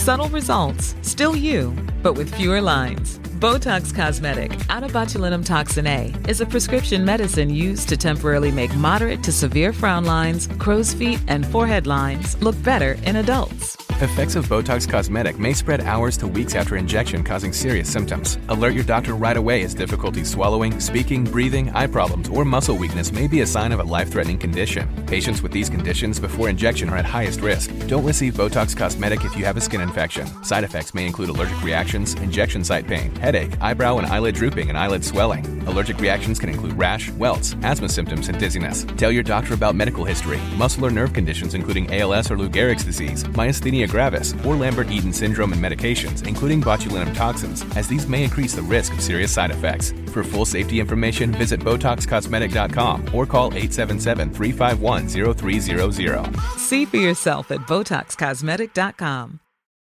Subtle results, still you, but with fewer lines. Botox Cosmetic, out of botulinum toxin A, is a prescription medicine used to temporarily make moderate to severe frown lines, crow's feet, and forehead lines look better in adults. Effects of Botox Cosmetic may spread hours to weeks after injection, causing serious symptoms. Alert your doctor right away as difficulty swallowing, speaking, breathing, eye problems, or muscle weakness may be a sign of a life-threatening condition. Patients with these conditions before injection are at highest risk. Don't receive Botox Cosmetic if you have a skin infection. Side effects may include allergic reactions, injection site pain, headache, eyebrow and eyelid drooping, and eyelid swelling. Allergic reactions can include rash, welts, asthma symptoms, and dizziness. Tell your doctor about medical history, muscle or nerve conditions including ALS or Lou Gehrig's disease, myasthenia gravis, or Lambert-Eaton syndrome, and medications, including botulinum toxins, as these may increase the risk of serious side effects. For full safety information, visit BotoxCosmetic.com or call 877-351-0300. See for yourself at BotoxCosmetic.com.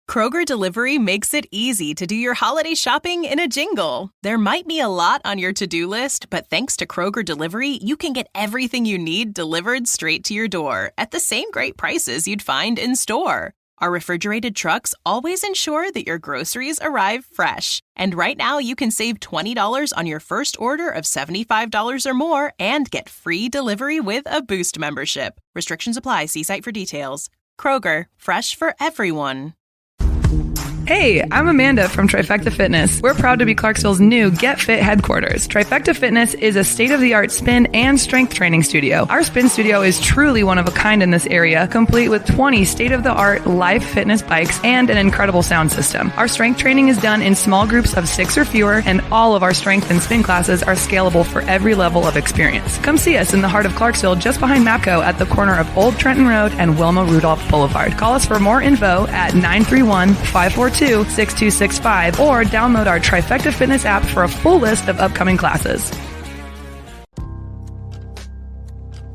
Kroger Delivery makes it easy to do your holiday shopping in a jingle. There might be a lot on your to-do list, but thanks to Kroger Delivery, you can get everything you need delivered straight to your door at the same great prices you'd find in store. Our refrigerated trucks always ensure that your groceries arrive fresh. And right now, you can save $20 on your first order of $75 or more and get free delivery with a Boost membership. Restrictions apply. See site for details. Kroger, fresh for everyone. Hey, I'm Amanda from Trifecta Fitness. We're proud to be Clarksville's new Get Fit headquarters. Trifecta Fitness is a state-of-the-art spin and strength training studio. Our spin studio is truly one of a kind in this area, complete with 20 state-of-the-art live fitness bikes and an incredible sound system. Our strength training is done in small groups of 6 or fewer, and all of our strength and spin classes are scalable for every level of experience. Come see us in the heart of Clarksville, just behind MAPCO at the corner of Old Trenton Road and Wilma Rudolph Boulevard. Call us for more info at 931-542-6265 or download our Trifecta Fitness app for a full list of upcoming classes.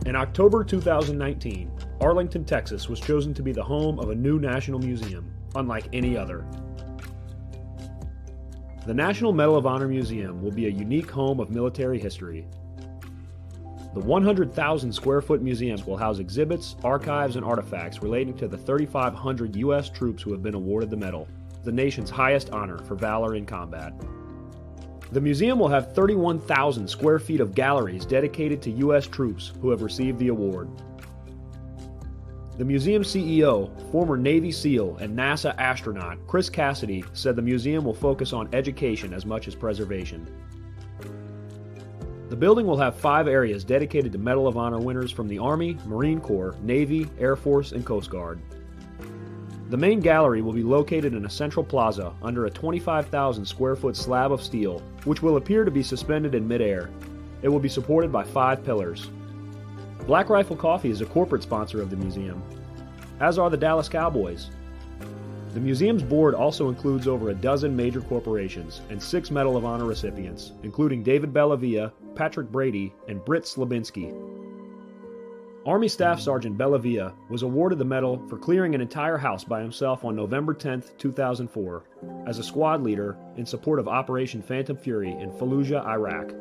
In October 2019, Arlington, Texas was chosen to be the home of a new national museum, unlike any other. The National Medal of Honor Museum will be a unique home of military history. The 100,000 square foot museum will house exhibits, archives, and artifacts relating to the 3,500 U.S. troops who have been awarded the medal, the nation's highest honor for valor in combat. The museum will have 31,000 square feet of galleries dedicated to U.S. troops who have received the award. The museum CEO, former Navy SEAL and NASA astronaut Chris Cassidy, said the museum will focus on education as much as preservation. The building will have 5 areas dedicated to Medal of Honor winners from the Army, Marine Corps, Navy, Air Force, and Coast Guard. The main gallery will be located in a central plaza under a 25,000 square foot slab of steel, which will appear to be suspended in midair. It will be supported by 5 pillars. Black Rifle Coffee is a corporate sponsor of the museum, as are the Dallas Cowboys. The museum's board also includes over a dozen major corporations and 6 Medal of Honor recipients, including David Bellavia, Patrick Brady, and Britt Slabinski. Army Staff Sergeant Bellavia was awarded the medal for clearing an entire house by himself on November 10, 2004, as a squad leader in support of Operation Phantom Fury in Fallujah, Iraq.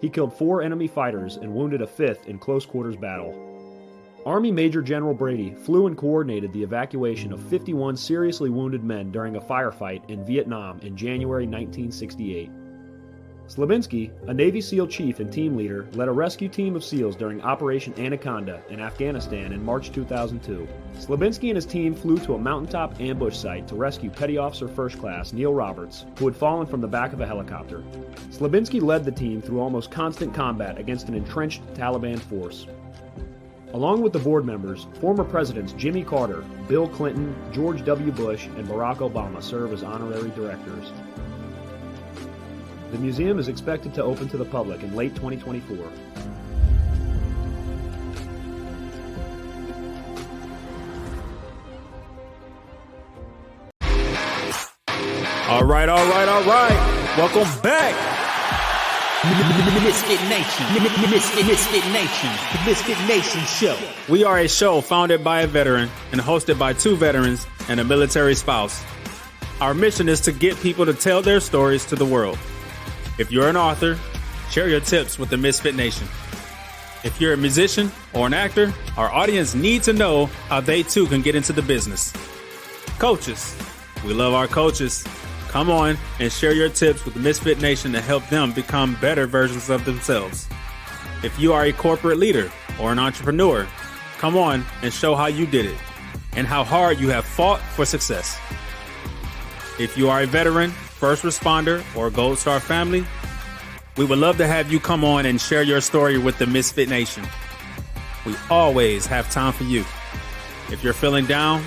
He killed 4 enemy fighters and wounded a 5th in close quarters battle. Army Major General Brady flew and coordinated the evacuation of 51 seriously wounded men during a firefight in Vietnam in January 1968. Slabinski, a Navy SEAL chief and team leader, led a rescue team of SEALs during Operation Anaconda in Afghanistan in March 2002. Slabinski and his team flew to a mountaintop ambush site to rescue Petty Officer First Class Neil Roberts, who had fallen from the back of a helicopter. Slabinski led the team through almost constant combat against an entrenched Taliban force. Along with the board members, former presidents Jimmy Carter, Bill Clinton, George W. Bush, and Barack Obama serve as honorary directors. The museum is expected to open to the public in late 2024. All right. Welcome back. Misfit Nation. The Misfit Nation show. We are a show founded by a veteran and hosted by 2 veterans and a military spouse. Our mission is to get people to tell their stories to the world. If you're an author, share your tips with the Misfit Nation. If you're a musician or an actor, our audience needs to know how they too can get into the business. Coaches, We love our coaches. Come on and share your tips with the Misfit Nation to help them become better versions of themselves. If you are a corporate leader or an entrepreneur, come on and show how you did it and how hard you have fought for success. If you are a veteran, first responder, or Gold Star family, we would love to have you come on and share your story with the Misfit Nation. We always have time for you. If you're feeling down,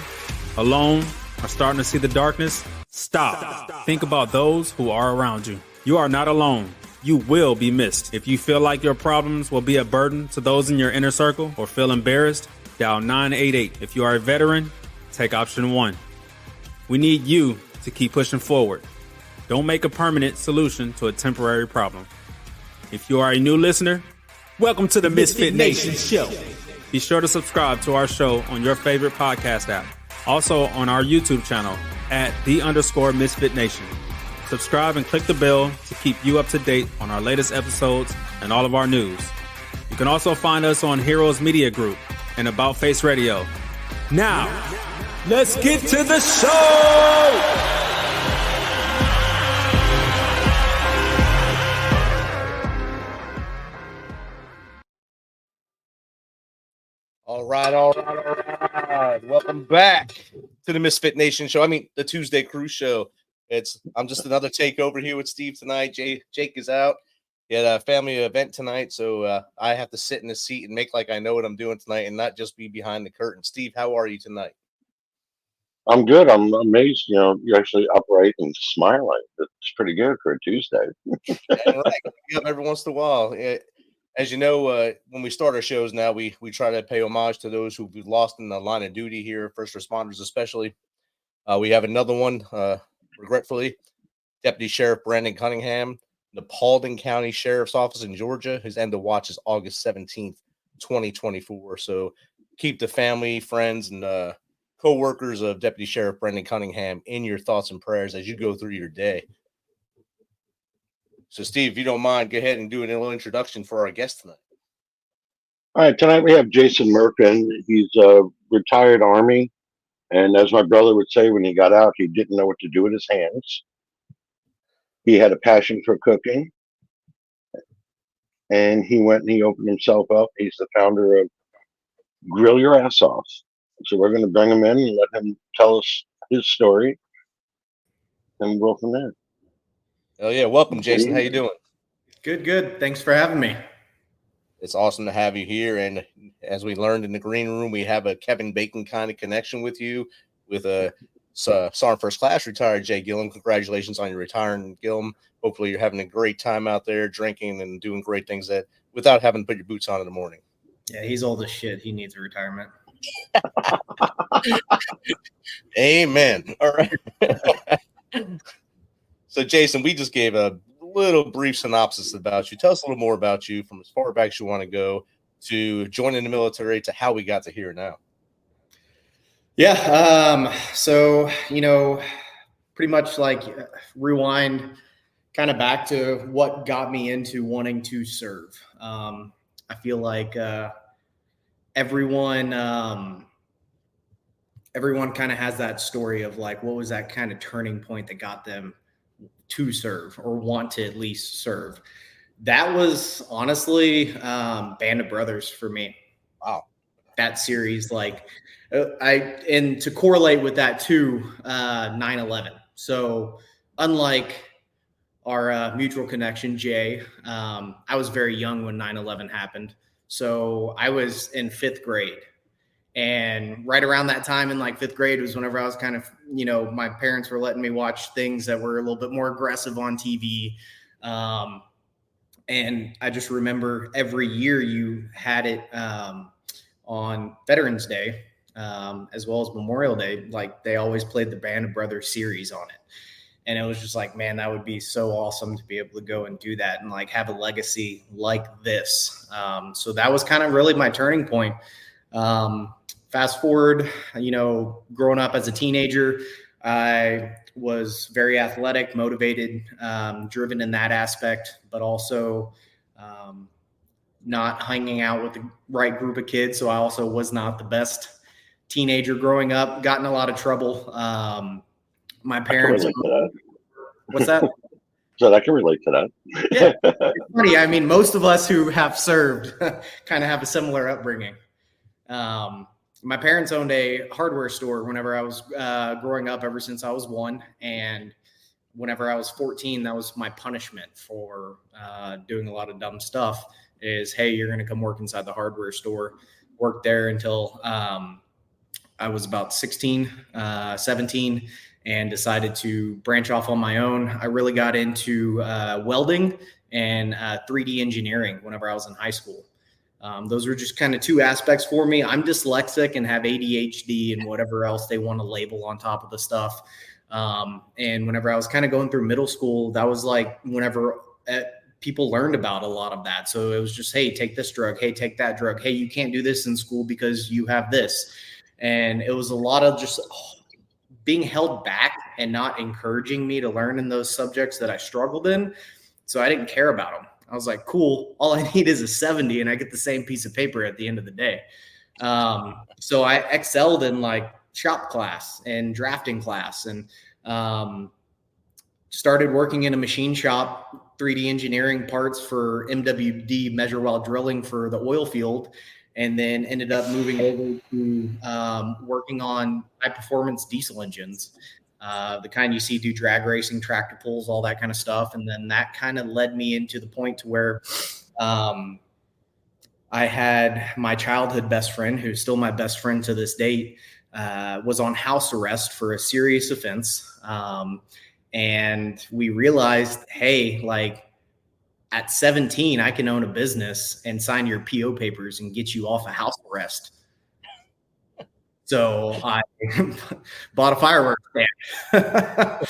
alone, or starting to see the darkness, stop. Think about those who are around you. You are not alone. You will be missed. If you feel like your problems will be a burden to those in your inner circle or feel embarrassed, dial 988. If you are a veteran, take option 1. We need you to keep pushing forward. Don't make a permanent solution to a temporary problem. If you are a new listener, welcome to the Misfit Nation Show. Be sure to subscribe to our show on your favorite podcast app. Also on our YouTube channel at @the_Misfit Nation. Subscribe and click the bell to keep you up to date on our latest episodes and all of our news. You can also find us on Heroes Media Group and About Face Radio. Now, let's get to the show! All right. Welcome back to the Misfit Nation Show. I mean, the ToosDay Crue Show. I'm just another takeover here with Steve tonight. Jake is out. He had a family event tonight, so I have to sit in the seat and make like I know what I'm doing tonight and not just be behind the curtain. Steve, how are you tonight? I'm good. I'm amazed. You're actually upright and smiling. It's pretty good for a Tuesday. Right. Up every once in a while. As you know, when we start our shows now, we try to pay homage to those who've lost in the line of duty here, first responders especially. We have another one, regretfully, Deputy Sheriff Brandon Cunningham, the Paulding County Sheriff's Office in Georgia. His end of watch is August 17th, 2024. So keep the family, friends, and co-workers of Deputy Sheriff Brandon Cunningham in your thoughts and prayers as you go through your day. So, Steve, if you don't mind, go ahead and do a little introduction for our guest tonight. All right. Tonight we have Jason Murff in. He's a retired Army. And as my brother would say, when he got out, he didn't know what to do with his hands. He had a passion for cooking. And he went and he opened himself up. He's the founder of Grill Your Ass Off. So we're going to bring him in and let him tell us his story. And we'll go from there. Oh, yeah. Welcome, Jason. How you doing? Good. Thanks for having me. It's awesome to have you here. And as we learned in the green room, we have a Kevin Bacon kind of connection with you with a Sergeant First Class retired Jay Gillum. Congratulations on your retirement, Gillum. Hopefully you're having a great time out there drinking and doing great things that without having to put your boots on in the morning. Yeah, he's old as shit. He needs a retirement. Amen. All right. So, Jason, we just gave a little brief synopsis about you. Tell us a little more about you from as far back as you want to go to joining the military to how we got to here now. Yeah. So, pretty much like rewind kind of back to what got me into wanting to serve. I feel like everyone kind of has that story of like, what was that kind of turning point that got them to serve or want to at least serve. That was honestly Band of Brothers for me. Wow. That series, and to correlate with that too, 9/11. So unlike our mutual connection, Jay, I was very young when 9/11 happened. So I was in 5th grade. And right around that time in 5th grade was whenever I was kind of, my parents were letting me watch things that were a little bit more aggressive on TV. And I just remember every year you had it on Veterans Day, as well as Memorial Day. They always played the Band of Brothers series on it. And it was just like, man, that would be so awesome to be able to go and do that and have a legacy like this. So that was kind of really my turning point. Fast forward, growing up as a teenager, I was very athletic, motivated, driven in that aspect, but also not hanging out with the right group of kids. So I also was not the best teenager growing up, got in a lot of trouble. my parents. I can relate to that. What's that? So I can relate to that. Yeah, it's funny. I mean, most of us who have served kind of have a similar upbringing. My parents owned a hardware store whenever I was growing up, ever since I was 1. And whenever I was 14, that was my punishment for doing a lot of dumb stuff is, hey, you're going to come work inside the hardware store. Worked there until I was about 16, 17, and decided to branch off on my own. I really got into welding and 3D engineering whenever I was in high school. Those were just kind of 2 aspects for me. I'm dyslexic and have ADHD and whatever else they want to label on top of the stuff. And whenever I was kind of going through middle school, that was like whenever people learned about a lot of that. So it was just, hey, take this drug. Hey, take that drug. Hey, you can't do this in school because you have this. And it was a lot of just being held back and not encouraging me to learn in those subjects that I struggled in. So I didn't care about them. I was like, cool, all I need is a 70 and I get the same piece of paper at the end of the day. So I excelled in like shop class and drafting class, and started working in a machine shop, 3D engineering parts for MWD, measure while drilling, for the oil field. And then ended up moving over to working on high performance diesel engines, the kind you see do drag racing, tractor pulls, all that kind of stuff. And then that kind of led me into the point to where I had my childhood best friend, who's still my best friend to this date, was on house arrest for a serious offense. And we realized, hey, like, at 17, I can own a business and sign your PO papers and get you off a house arrest. So I bought a fireworks stand.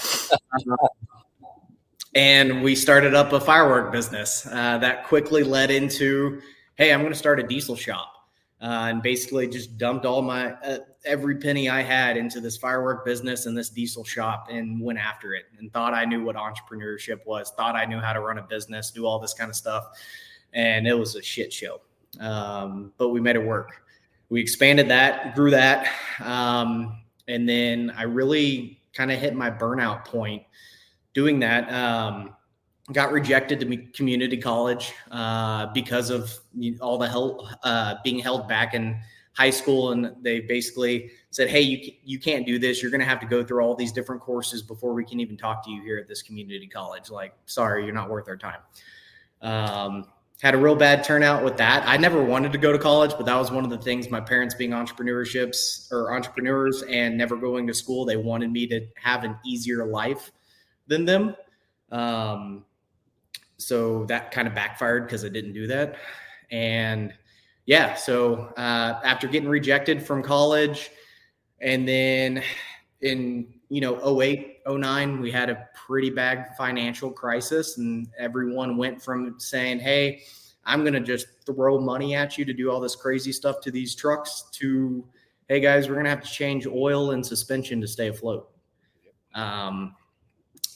And we started up a firework business that quickly led into, hey, I'm going to start a diesel shop. And basically just dumped all my every penny I had into this firework business and this diesel shop, and went after it, and thought I knew what entrepreneurship was, thought I knew how to run a business, do all this kind of stuff. And it was a shit show. But we made it work. We expanded that, grew that. And then I really kind of hit my burnout point doing that. Got rejected to community college because of all the help being held back in high school. And they basically said, hey, you can't do this. You're going to have to go through all these different courses before we can even talk to you here at this community college. Like, sorry, you're not worth our time. Had a real bad turnout with that. I never wanted to go to college, but that was one of the things, my parents being entrepreneurs and never going to school, they wanted me to have an easier life than them. So that kind of backfired because I didn't do that. And yeah, so after getting rejected from college, and then in 08, 09, we had a pretty bad financial crisis, and everyone went from saying, hey, I'm going to just throw money at you to do all this crazy stuff to these trucks, to, hey guys, we're going to have to change oil and suspension to stay afloat.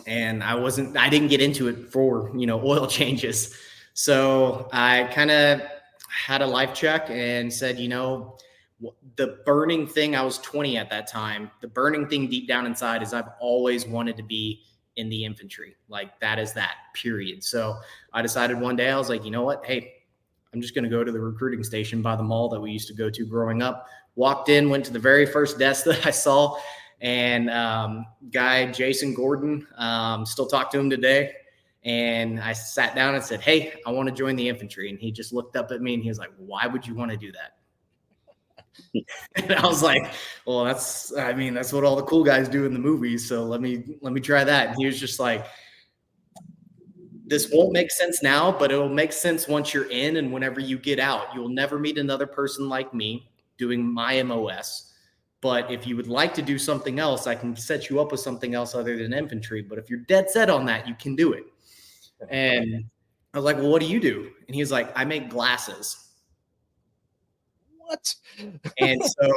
And I didn't get into it for, oil changes. So I kind of had a life check and said, the burning thing, I was 20 at that time. The burning thing deep down inside is I've always wanted to be in the infantry. Like, that is that, period. So I decided one day, I was like, you know what? Hey, I'm just going to go to the recruiting station by the mall that we used to go to growing up. Walked in, went to the very first desk that I saw. And guy, Jason Gordon, still talk to him today. And I sat down and said, hey, I want to join the infantry. And he just looked up at me and he was like, why would you want to do that? And I was like, well, that's what all the cool guys do in the movies. So let me try that. And he was just like, this won't make sense now, but it'll make sense once you're in. And whenever you get out, you'll never meet another person like me doing my MOS. But if you would like to do something else, I can set you up with something else other than infantry. But if you're dead set on that, you can do it. And I was like, well, what do you do? And he was like, I make glasses. What? And so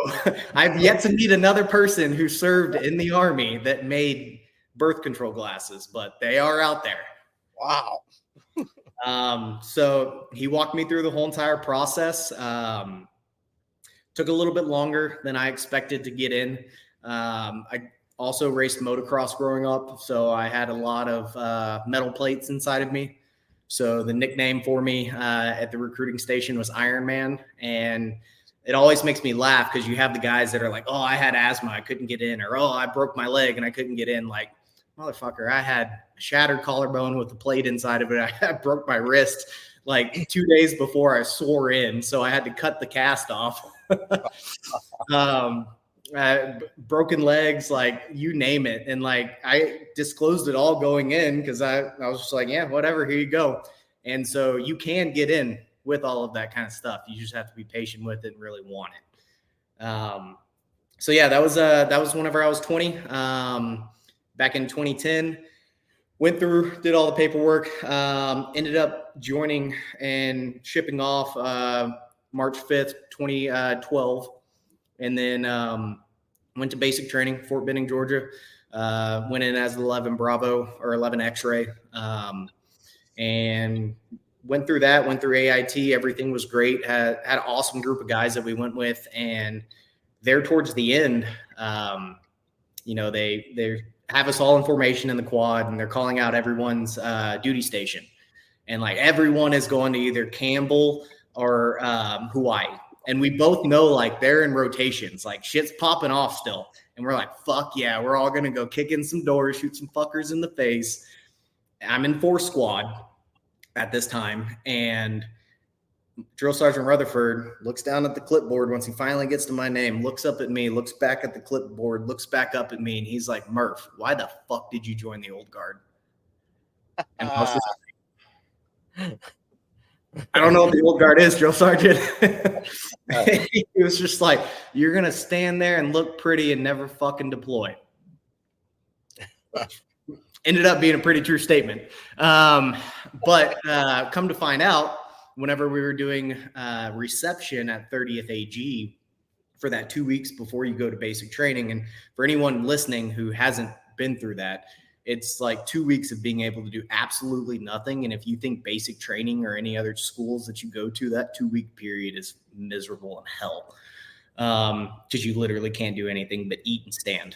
I've yet to meet another person who served in the Army that made birth control glasses, but they are out there. Wow. So he walked me through the whole entire process. Took a little bit longer than I expected to get in. I also raced motocross growing up. So I had a lot of metal plates inside of me. So the nickname for me at the recruiting station was Iron Man. And it always makes me laugh because you have the guys that are like, oh, I had asthma, I couldn't get in. Or, oh, I broke my leg and I couldn't get in. Like, motherfucker, I had a shattered collarbone with a plate inside of it. I broke my wrist like 2 days before I swore in. So I had to cut the cast off. Broken legs, like you name it. And like I disclosed it all going in because I was just like, yeah, whatever, here you go. And so you can get in with all of that kind of stuff. You just have to be patient with it and really want it. So yeah, that was whenever I was 20. Back in 2010, went through, did all the paperwork, ended up joining and shipping off March 5th, 2012. And then went to basic training, Fort Benning, Georgia. Went in as 11 Bravo or 11 X-ray, and went through that. Went through AIT. Everything was great. Had an awesome group of guys that we went with, and there towards the end, they have us all in formation in the quad, and they're calling out everyone's duty station, and like everyone is going to either Campbell or Hawaii. And we both know, like, they're in rotations. Like, shit's popping off still. And we're like, fuck yeah, we're all going to go kick in some doors, shoot some fuckers in the face. I'm in 4 squad at this time. And Drill Sergeant Rutherford looks down at the clipboard once he finally gets to my name, looks up at me, looks back at the clipboard, looks back up at me, and he's like, Murph, why the fuck did you join the old guard? And I was just like, I don't know what the old guard is, Drill Sergeant. He was just like, you're going to stand there and look pretty and never fucking deploy. Ended up being a pretty true statement. But come to find out, whenever we were doing reception at 30th AG for that 2 weeks before you go to basic training, and for anyone listening who hasn't been through that, it's like 2 weeks of being able to do absolutely nothing. And if you think basic training or any other schools that you go to, that 2 week period is miserable in hell. Because you literally can't do anything but eat and stand.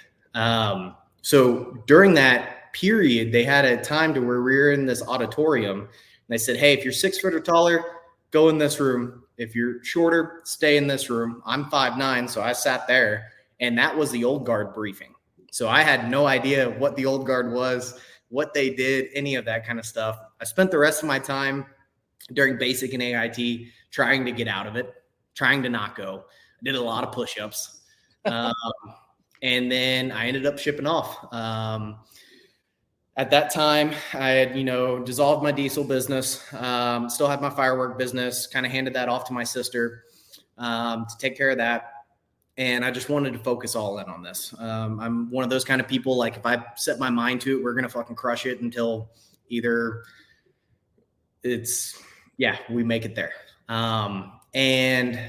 So during that period, they had a time to where we were in this auditorium, and they said, hey, if you're 6 foot or taller, go in this room. If you're shorter, stay in this room. I'm 5'9", so I sat there, and that was the old guard briefing. So I had no idea what the old guard was, what they did, any of that kind of stuff. I spent the rest of my time during basic and AIT trying to get out of it, trying to not go. I did a lot of push-ups. And then I ended up shipping off. At that time, I had, dissolved my diesel business, still had my firework business, kind of handed that off to my sister to take care of that. And I just wanted to focus all in on this. I'm one of those kind of people, like if I set my mind to it, we're going to fucking crush it until either we make it there. And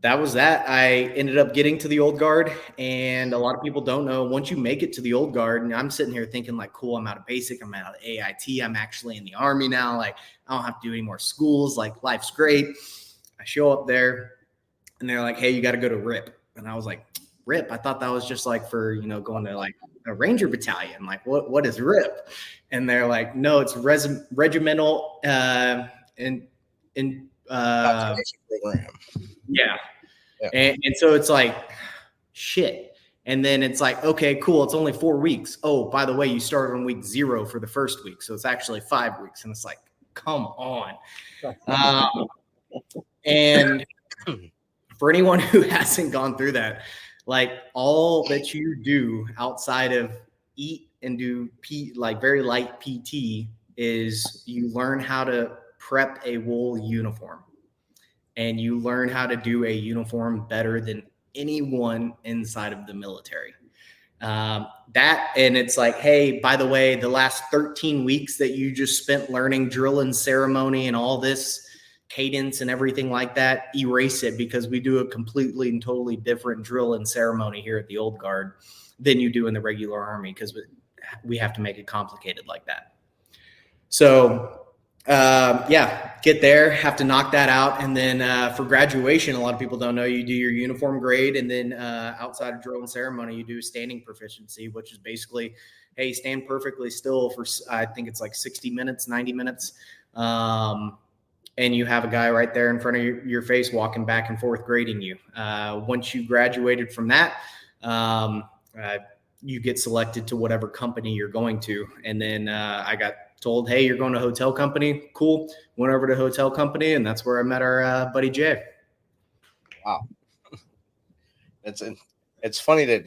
that was that. I ended up getting to the old guard, and a lot of people don't know, once you make it to the old guard, and I'm sitting here thinking like, cool, I'm out of basic, I'm out of AIT, I'm actually in the Army now. Like I don't have to do any more schools. Like life's great. I show up there and they're like, hey, you got to go to RIP. And I was like, RIP? I thought that was just like for, going to like a Ranger battalion. Like, what is RIP? And they're like, no, it's regimental program. Yeah. And so it's like, shit. And then it's like, okay, cool. It's only 4 weeks. Oh, by the way, you started on week 0 for the first week. So it's actually 5 weeks. And it's like, come on. And for anyone who hasn't gone through that, like all that you do outside of eat and do like very light PT is you learn how to prep a wool uniform, and you learn how to do a uniform better than anyone inside of the military. And it's like, hey, by the way, the last 13 weeks that you just spent learning drill and ceremony and all this cadence and everything like that, erase it, because we do a completely and totally different drill and ceremony here at the old guard than you do in the regular Army, because we have to make it complicated like that. So Get there, have to knock that out. And then for graduation, a lot of people don't know, you do your uniform grade. And then outside of drill and ceremony, you do standing proficiency, which is basically, hey, stand perfectly still for, I think it's like 60 minutes, 90 minutes. And you have a guy right there in front of your face walking back and forth grading you. Once you graduated from that, you get selected to whatever company you're going to. And then I got told, hey, you're going to a hotel company. Cool. Went over to hotel company, and that's where I met our buddy Jay. Wow. It's funny that,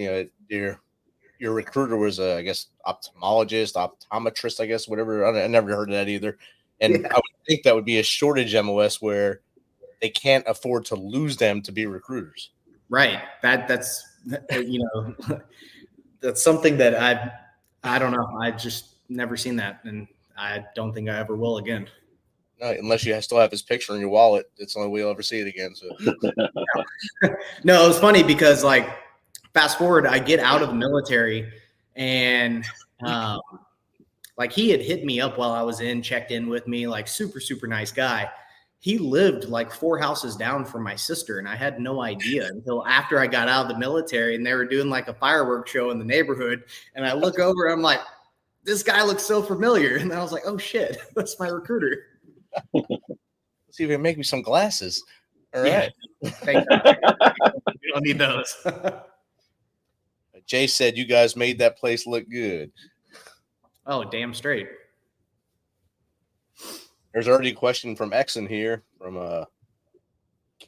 your recruiter was I guess optometrist, I guess, whatever. I never heard of that either. And I would think that would be a shortage MOS where they can't afford to lose them to be recruiters. Right. That's that's something that I don't know. I just never seen that, and I don't think I ever will again. No, unless you still have his picture in your wallet. It's the only way you'll ever see it again. So no, it was funny because like fast forward, I get out of the military, and like he had hit me up while I was checked in with me, like super, super nice guy. He lived like 4 houses down from my sister, and I had no idea until after I got out of the military, and they were doing like a fireworks show in the neighborhood. And I look over, and I'm like, this guy looks so familiar. And I was like, oh shit, that's my recruiter. Let's see if he can make me some glasses. All right. Yeah. Thank God. You don't need those. Jay said you guys made that place look good. Oh, damn straight. There's already a question from Exon here from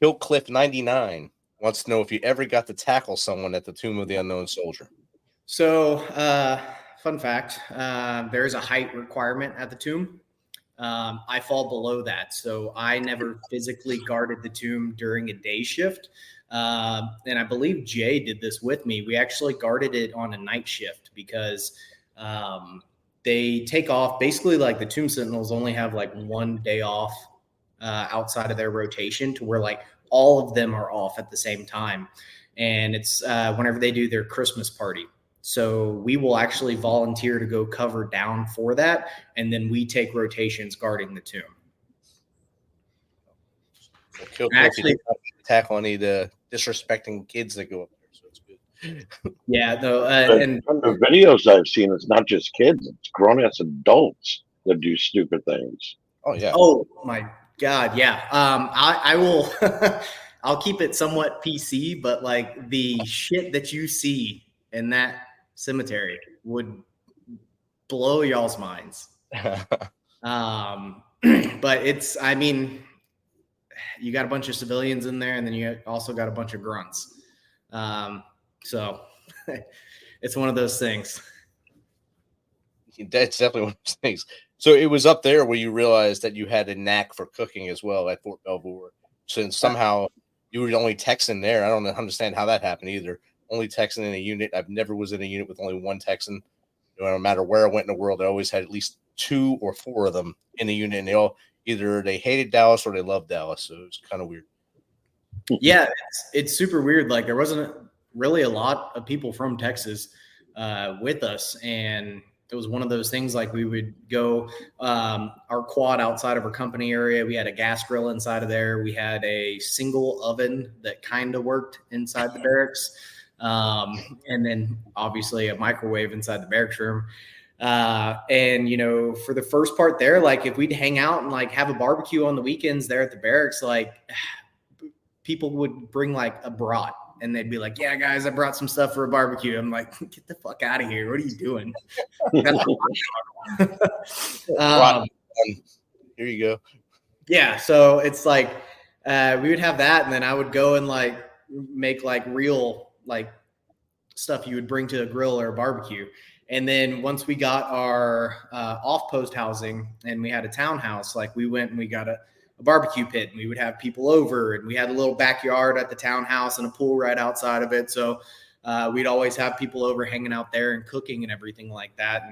Killcliff99. Wants to know if you ever got to tackle someone at the Tomb of the Unknown Soldier. So, fun fact, there is a height requirement at the tomb. I fall below that. So I never physically guarded the tomb during a day shift. And I believe Jay did this with me. We actually guarded it on a night shift because they take off. Basically, like the tomb sentinels only have like 1 day off outside of their rotation, to where like all of them are off at the same time. And it's whenever they do their Christmas party. So we will actually volunteer to go cover down for that. And then we take rotations guarding the tomb. Actually, tackle any of the disrespecting kids that go up there. So it's good. Yeah. Though, and from the videos I've seen, it's not just kids, it's grown-ass adults that do stupid things. Oh, yeah. Oh, my God. Yeah. I will. I'll keep it somewhat PC, but like the shit that you see in that cemetery would blow y'all's minds. But it's, I mean, you got a bunch of civilians in there, and then you also got a bunch of grunts. So it's one of those things. That's definitely one of those things. So it was up there where you realized that you had a knack for cooking as well at Fort Belvoir. Since somehow you were the only Texan there. I don't understand how that happened either. Only Texan in a unit. I've never was in a unit with only one Texan. No matter where I went in the world, I always had at least 2 or 4 of them in the unit, and they all either they hated Dallas or they loved Dallas. So it was kind of weird. Yeah, it's super weird. Like there wasn't really a lot of people from Texas with us, and it was one of those things. Like we would go our quad outside of our company area. We had a gas grill inside of there. We had a single oven that kind of worked inside the barracks. And then obviously a microwave inside the barracks room. And, for the first part there, like if we'd hang out and like have a barbecue on the weekends there at the barracks, like people would bring like a brat and they'd be like, yeah, guys, I brought some stuff for a barbecue. I'm like, get the fuck out of here. What are you doing? Here you go. Yeah. So it's like, we would have that. And then I would go and like make like real, like stuff you would bring to a grill or a barbecue. And then once we got our off-post housing and we had a townhouse, like we went and we got a barbecue pit, and we would have people over, and we had a little backyard at the townhouse and a pool right outside of it. So we'd always have people over hanging out there and cooking and everything like that.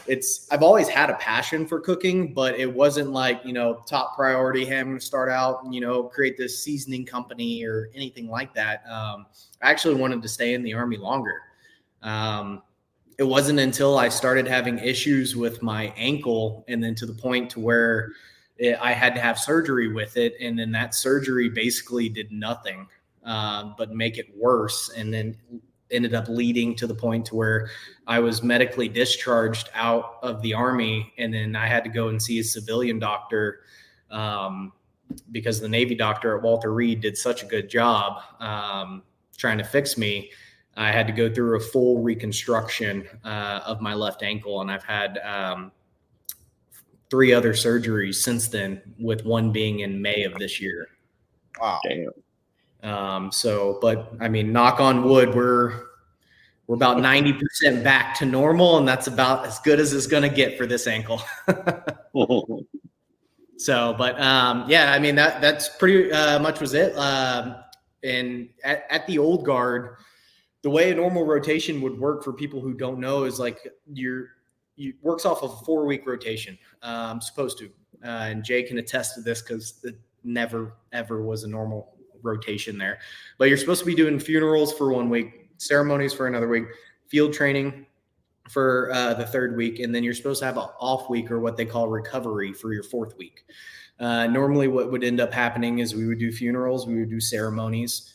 And I've always had a passion for cooking, but it wasn't like, top priority. Hey, I'm going to start out and, create this seasoning company or anything like that. I actually wanted to stay in the Army longer. It wasn't until I started having issues with my ankle, and then to the point to where I had to have surgery with it. And then that surgery basically did nothing but make it worse. And then ended up leading to the point to where I was medically discharged out of the Army. And then I had to go and see a civilian doctor because the Navy doctor at Walter Reed did such a good job trying to fix me. I had to go through a full reconstruction of my left ankle. And I've had 3 other surgeries since then, with one being in May of this year. Wow. Damn. But I mean, knock on wood, we're about 90% back to normal, and that's about as good as it's going to get for this ankle. So, but yeah, I mean, that's pretty much was it. And at the old guard, the way a normal rotation would work for people who don't know is like you works off of a 4-week rotation. Supposed to, and Jay can attest to this because it never ever was a normal rotation there. But you're supposed to be doing funerals for 1 week, ceremonies for another week, field training for the 3rd week, and then you're supposed to have an off week, or what they call recovery, for your 4th week. Normally what would end up happening is we would do funerals, we would do ceremonies,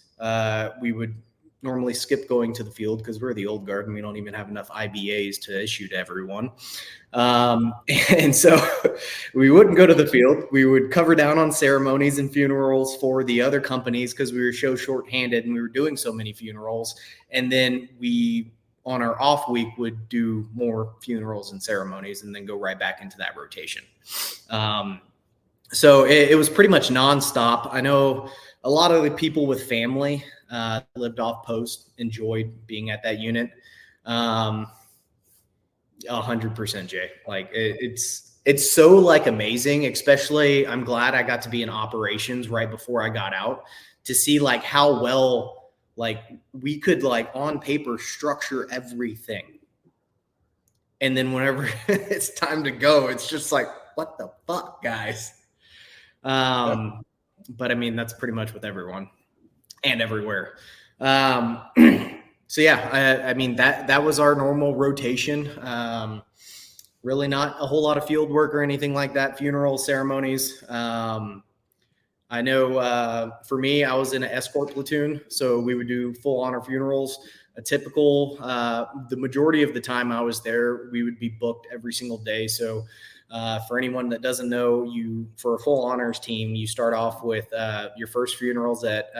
we would normally skip going to the field because we're the old guard and we don't even have enough IBAs to issue to everyone. And so we wouldn't go to the field. We would cover down on ceremonies and funerals for the other companies because we were so shorthanded and we were doing so many funerals. And then we, on our off week, would do more funerals and ceremonies and then go right back into that rotation. So it was pretty much nonstop. I know a lot of the people with family lived off post, enjoyed being at that unit. 100%, Jay. Like it's so like amazing, especially I'm glad I got to be in operations right before I got out to see like how well, like we could like on paper structure everything. And then whenever it's time to go, it's just like, what the fuck, guys? But I mean, that's pretty much with everyone and everywhere. So yeah, I mean, that was our normal rotation. Really not a whole lot of field work or anything like that. Funeral ceremonies. I know for me, I was in an escort platoon, so we would do full honor funerals. A typical, the majority of the time I was there, we would be booked every single day. So for anyone that doesn't know, for a full honors team, you start off with your first funerals at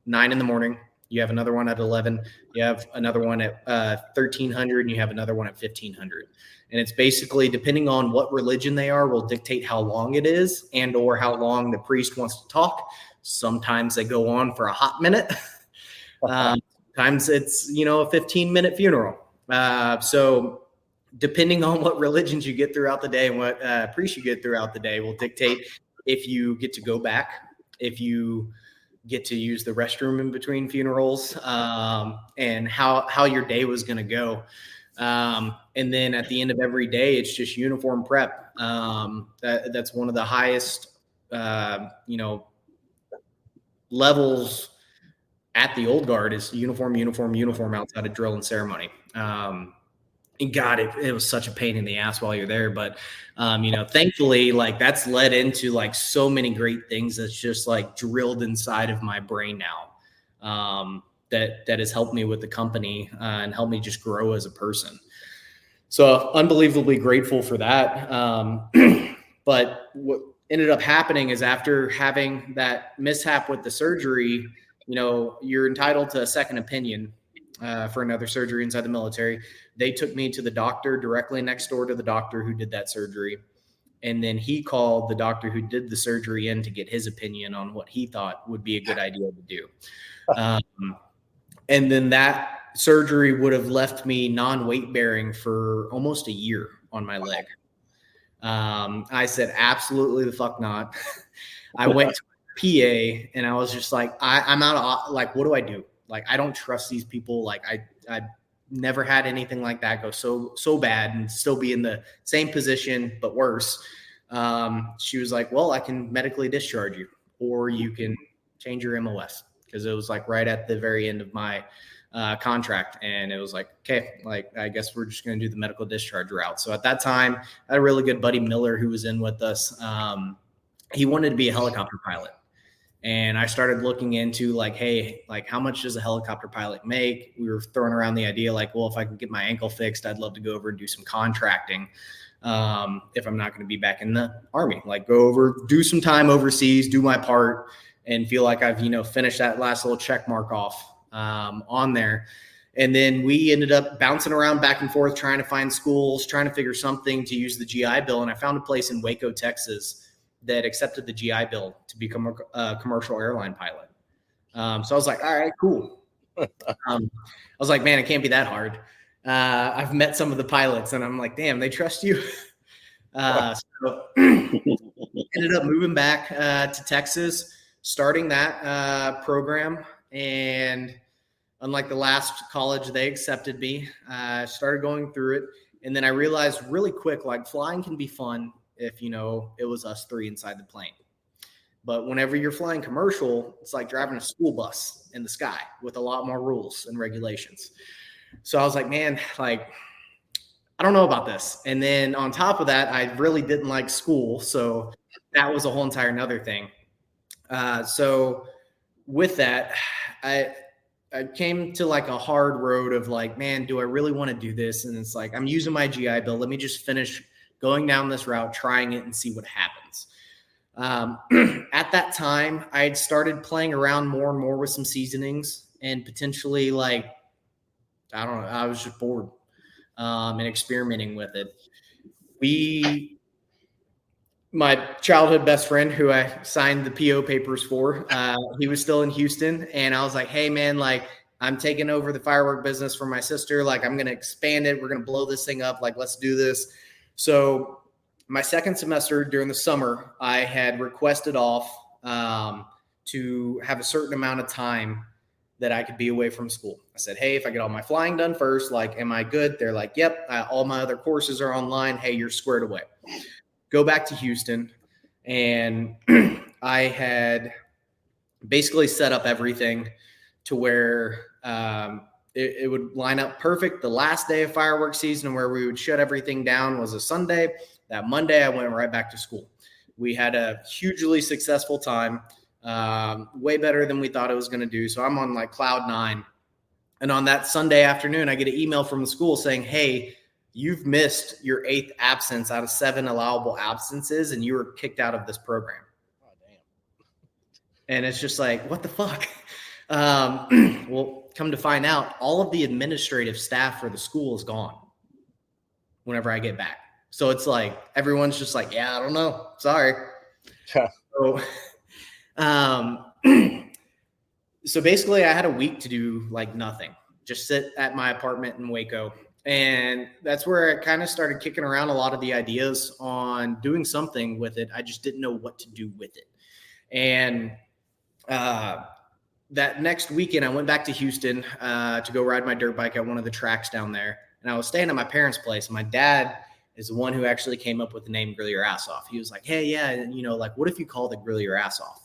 9 in the morning. You have another one at 11. You have another one at 1300, and you have another one at 1500. And it's basically depending on what religion they are will dictate how long it is and or how long the priest wants to talk. Sometimes they go on for a hot minute. Sometimes it's, a 15-minute funeral. So depending on what religions you get throughout the day and what priests you get throughout the day will dictate if you get to go back, if you get to use the restroom in between funerals, and how your day was going to go. And then at the end of every day, it's just uniform prep. That's one of the highest, levels at the old guard is uniform outside of drill and ceremony. And God, it was such a pain in the ass while you're there. But, thankfully, like that's led into like so many great things that's just like drilled inside of my brain now that has helped me with the company and helped me just grow as a person. So unbelievably grateful for that. But what ended up happening is after having that mishap with the surgery, you're entitled to a second opinion for another surgery inside the military. They took me to the doctor directly next door to the doctor who did that surgery. And then he called the doctor who did the surgery in to get his opinion on what he thought would be a good idea to do. And then that surgery would have left me non-weight bearing for almost a year on my leg. I said, absolutely the fuck not. I went to PA and I was just like, I'm out of, like, what do I do? Like, I don't trust these people. Like I never had anything like that go so bad and still be in the same position, but worse. She was like, well, I can medically discharge you, or you can change your MOS. Cause it was like right at the very end of my contract. And it was like, okay, like, I guess we're just going to do the medical discharge route. So at that time, I had a really good buddy, Miller, who was in with us. He wanted to be a helicopter pilot. And I started looking into like, hey, like how much does a helicopter pilot make? We were throwing around the idea like, well, if I can get my ankle fixed, I'd love to go over and do some contracting. If I'm not going to be back in the Army, like go over, do some time overseas, do my part, and feel like I've, finished that last little check mark off on there. And then we ended up bouncing around back and forth, trying to find schools, trying to figure something to use the GI Bill. And I found a place in Waco, Texas that accepted the GI Bill to become a commercial airline pilot. So I was like, all right, cool. I was like, man, it can't be that hard. I've met some of the pilots and I'm like, damn, they trust you. So ended up moving back to Texas, starting that program. And unlike the last college, they accepted me. I started going through it. And then I realized really quick, like flying can be fun if, it was us three inside the plane. But whenever you're flying commercial, it's like driving a school bus in the sky with a lot more rules and regulations. So I was like, man, like, I don't know about this. And then on top of that, I really didn't like school. So that was a whole entire another thing. So with that, I came to like a hard road of like, man, do I really want to do this? And it's like, I'm using my GI Bill. Let me just finish going down this route, trying it and see what happens. At that time, I had started playing around more and more with some seasonings and potentially like, I don't know, I was just bored and experimenting with it. My childhood best friend who I signed the PO papers for, he was still in Houston. And I was like, hey man, like I'm taking over the firework business for my sister. Like I'm going to expand it. We're going to blow this thing up. Like, let's do this. So my second semester during the summer, I had requested off to have a certain amount of time that I could be away from school. I said, hey, if I get all my flying done first, like, am I good? They're like, yep, all my other courses are online. Hey, you're squared away. Go back to Houston. And I had basically set up everything to where it would line up perfect. The last day of fireworks season where we would shut everything down was a Sunday. That Monday, I went right back to school. We had a hugely successful time, way better than we thought it was going to do. So I'm on like cloud 9. And on that Sunday afternoon, I get an email from the school saying, hey, you've missed your 8th absence out of 7 allowable absences, and you were kicked out of this program. Oh, damn. And it's just like, what the fuck? Well, come to find out, all of the administrative staff for the school is gone whenever I get back. So it's like, everyone's just like, yeah, I don't know. Sorry. So, so basically I had a week to do like nothing, just sit at my apartment in Waco. And that's where I kind of started kicking around a lot of the ideas on doing something with it. I just didn't know what to do with it. And that next weekend, I went back to Houston to go ride my dirt bike at one of the tracks down there. And I was staying at my parents' place. My dad is the one who actually came up with the name Grill Your Ass Off. He was like, hey, yeah, like, what if you called it Grill Your Ass Off?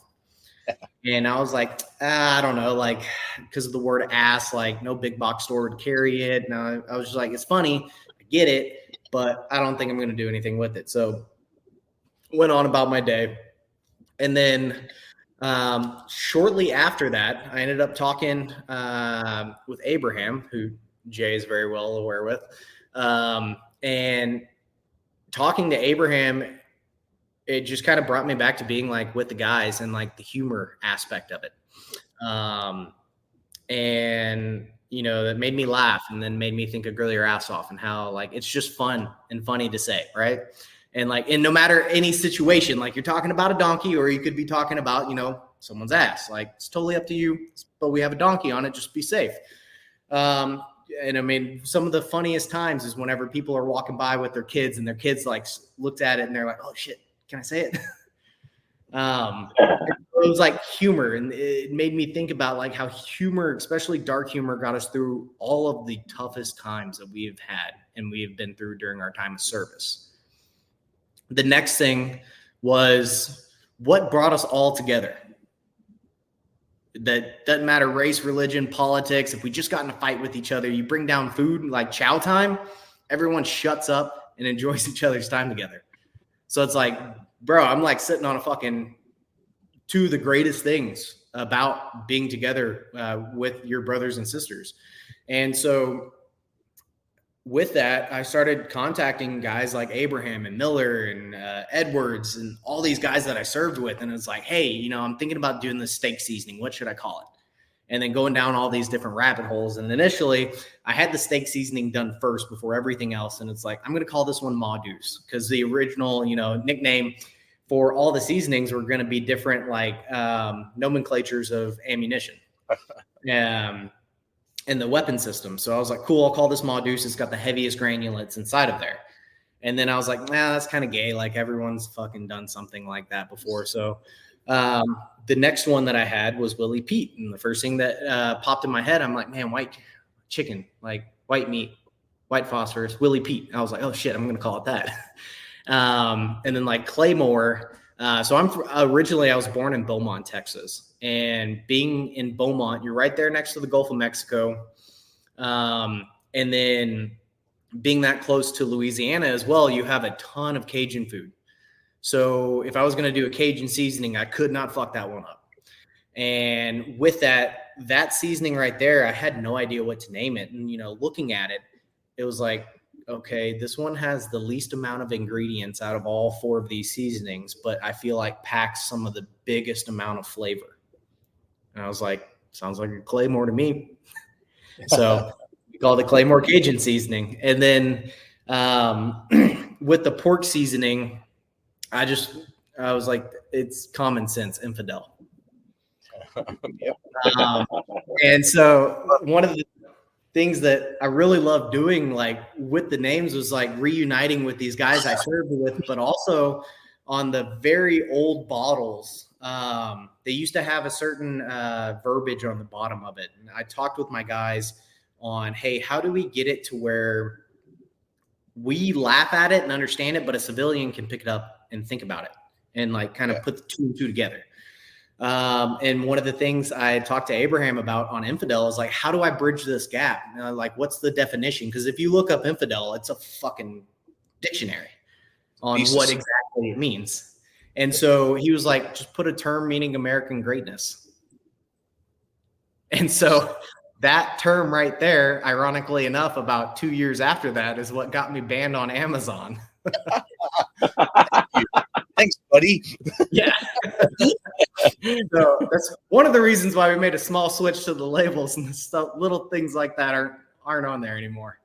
And I was like, I don't know, like, because of the word ass, like no big box store would carry it. And I was just like, it's funny, I get it, but I don't think I'm going to do anything with it. So went on about my day. And then shortly after that, I ended up talking with Abraham, who Jay is very well aware with. And talking to Abraham, it just kind of brought me back to being like with the guys and like the humor aspect of it. And, that made me laugh and then made me think of Grill Your Ass Off and how like, it's just fun and funny to say. Right. And like, and no matter any situation, like you're talking about a donkey or you could be talking about, someone's ass, like it's totally up to you, but we have a donkey on it. Just be safe. And I mean, some of the funniest times is whenever people are walking by with their kids and their kids like looked at it and they're like, oh shit, can I say it? It was like humor. And it made me think about like how humor, especially dark humor, got us through all of the toughest times that we have had and we have been through during our time of service. The next thing was what brought us all together. that doesn't matter race, religion, politics. If we just got in a fight with each other, you bring down food like chow time, everyone shuts up and enjoys each other's time together. So it's like, bro, I'm like sitting on a fucking two of the greatest things about being together with your brothers and sisters. And so with that, I started contacting guys like Abraham and Miller and Edwards and all these guys that I served with. And it's like, hey, you know, I'm thinking about doing this steak seasoning. What should I call it? And then going down all these different rabbit holes. And initially, I had the steak seasoning done first before everything else. And it's like, I'm going to call this one Ma Deuce, because the original, you know, nickname for all the seasonings were going to be different, like nomenclatures of ammunition. In the weapon system. So I was like, cool, I'll call this Ma Deuce. It's got the heaviest granulates inside of there. And then I was like, nah, that's kind of gay. Like everyone's fucking done something like that before. So the next one that I had was Willie Pete. And the first thing that popped in my head, I'm like, man, white chicken, like white meat, white phosphorus, Willie Pete. I was like, oh shit, I'm going to call it that. And then like Claymore. So originally I was born in Beaumont, Texas. And being in Beaumont, you're right there next to the Gulf of Mexico. And then being that close to Louisiana as well, you have a ton of Cajun food. So if I was going to do a Cajun seasoning, I could not fuck that one up. And with that seasoning right there, I had no idea what to name it. And, you know, looking at it, it was like, okay, this one has the least amount of ingredients out of all four of these seasonings, but I feel like packs some of the biggest amount of flavor. And I was like, sounds like a Claymore to me. So we called it Claymore Cajun seasoning. And then with the pork seasoning, I was like, it's common sense, infidel. And so one of the things that I really love doing, like with the names, was like reuniting with these guys I served with, but also on the very old bottles. They used to have a certain verbiage on the bottom of it. And I talked with my guys on, hey, how do we get it to where we laugh at it and understand it, but a civilian can pick it up and think about it and like kind of put the two and two together. And one of the things I talked to Abraham about on infidel is like, how do I bridge this gap? Like, what's the definition? Because if you look up infidel, it's a fucking dictionary on what exactly it means. And so he was like, just put a term meaning American greatness. And so that term right there, ironically enough, about 2 years after that is what got me banned on Amazon. Thanks, buddy. Yeah. So that's one of the reasons why we made a small switch to the labels, and stuff, little things like that aren't on there anymore.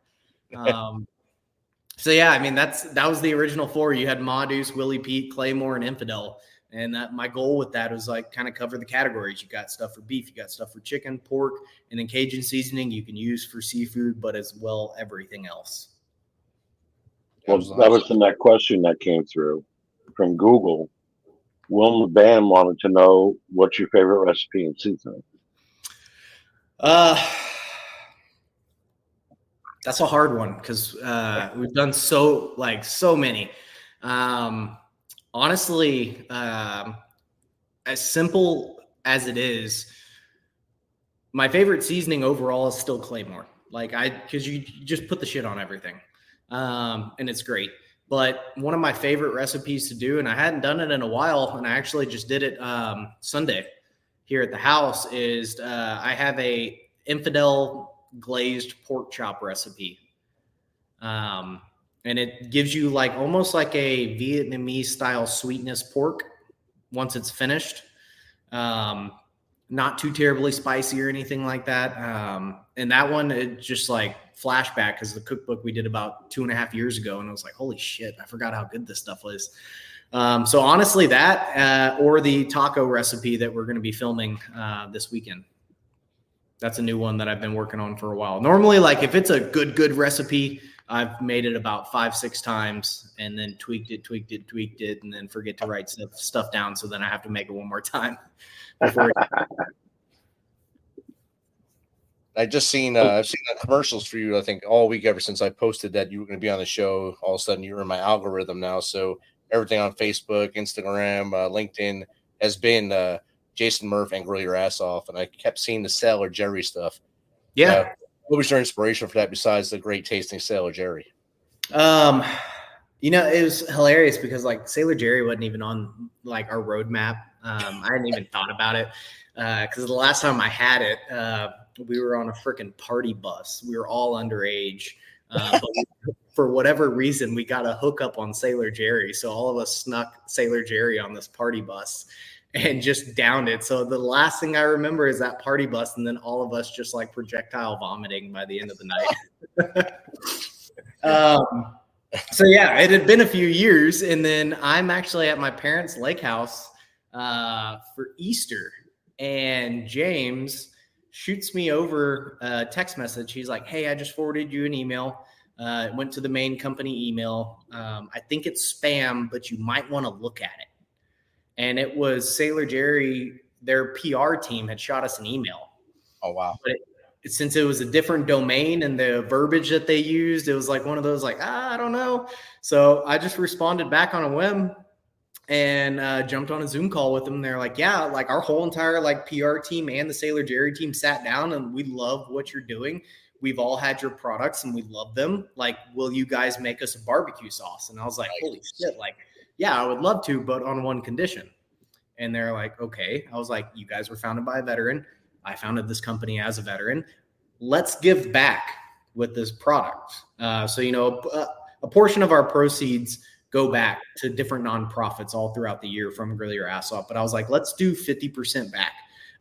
So yeah, I mean, that was the original four. You had Ma Deuce, Willie Pete, Claymore, and Infidel. And that my goal with that was like kind of cover the categories. You got stuff for beef, you got stuff for chicken, pork, and then Cajun seasoning you can use for seafood, but as well everything else. Well, that was the next question that came through from Google. Wilma Bam wanted to know what's your favorite recipe in seasoning. That's a hard one because we've done so many. Honestly, as simple as it is, my favorite seasoning overall is still Claymore. Because you just put the shit on everything, and it's great. But one of my favorite recipes to do, and I hadn't done it in a while, and I actually just did it Sunday here at the house, is I have a infidel glazed pork chop recipe. And it gives you like almost like a Vietnamese style sweetness pork once it's finished. Not too terribly spicy or anything like that. And that one, it just like flashback because the cookbook we did about 2.5 years ago. And I was like, holy shit, I forgot how good this stuff was. So honestly, that or the taco recipe that we're going to be filming this weekend. That's a new one that I've been working on for a while. Normally, like if it's a good recipe, I've made it about 5-6 times and then tweaked it, and then forget to write stuff down. So then I have to make it one more time. I've seen the commercials for you, I think, all week ever since I posted that you were going to be on the show. All of a sudden, you're in my algorithm now. So everything on Facebook, Instagram, LinkedIn has been Jason Murff and Grill Your Ass Off, and I kept seeing the Sailor Jerry stuff. Yeah. What was your inspiration for that besides the great tasting Sailor Jerry? You know, it was hilarious because like Sailor Jerry wasn't even on like our roadmap. I hadn't even thought about it because the last time I had it, we were on a freaking party bus. We were all underage. But for whatever reason, we got a hookup on Sailor Jerry. So all of us snuck Sailor Jerry on this party bus and just downed it. So the last thing I remember is that party bus, and then all of us just like projectile vomiting by the end of the night. So yeah, it had been a few years, and then I'm actually at my parents' lake house for Easter, and James shoots me over a text message. He's like, "Hey, I just forwarded you an email. It went to the main company email. I think it's spam, but you might want to look at it." And it was Sailor Jerry. Their PR team had shot us an email. Oh wow! But since it was a different domain and the verbiage that they used, it was like one of those like, I don't know. So I just responded back on a whim and jumped on a Zoom call with them. They're like, yeah, like our whole entire like PR team and the Sailor Jerry team sat down and we love what you're doing. We've all had your products and we love them. Like, will you guys make us a barbecue sauce? And I was like, holy shit. Like, yeah, I would love to, but on one condition. And they're like, okay. I was like, you guys were founded by a veteran. I founded this company as a veteran. Let's give back with this product. So, you know, a portion of our proceeds go back to different nonprofits all throughout the year from Grill Your Ass Off. But I was like, let's do 50% back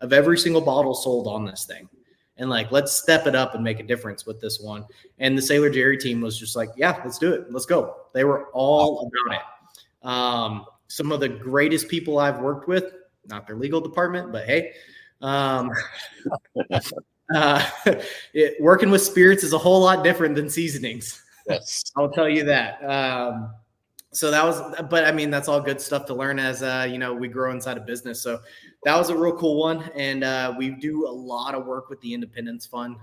of every single bottle sold on this thing. And like, let's step it up and make a difference with this one. And the Sailor Jerry team was just like, yeah, let's do it. Let's go. They were all about it. Some of the greatest people I've worked with, not their legal department, but hey, working with spirits is a whole lot different than seasonings. Yes. I'll tell you that. So that was, but I mean, that's all good stuff to learn as, you know, we grow inside a business. So that was a real cool one. And we do a lot of work with the Independence Fund.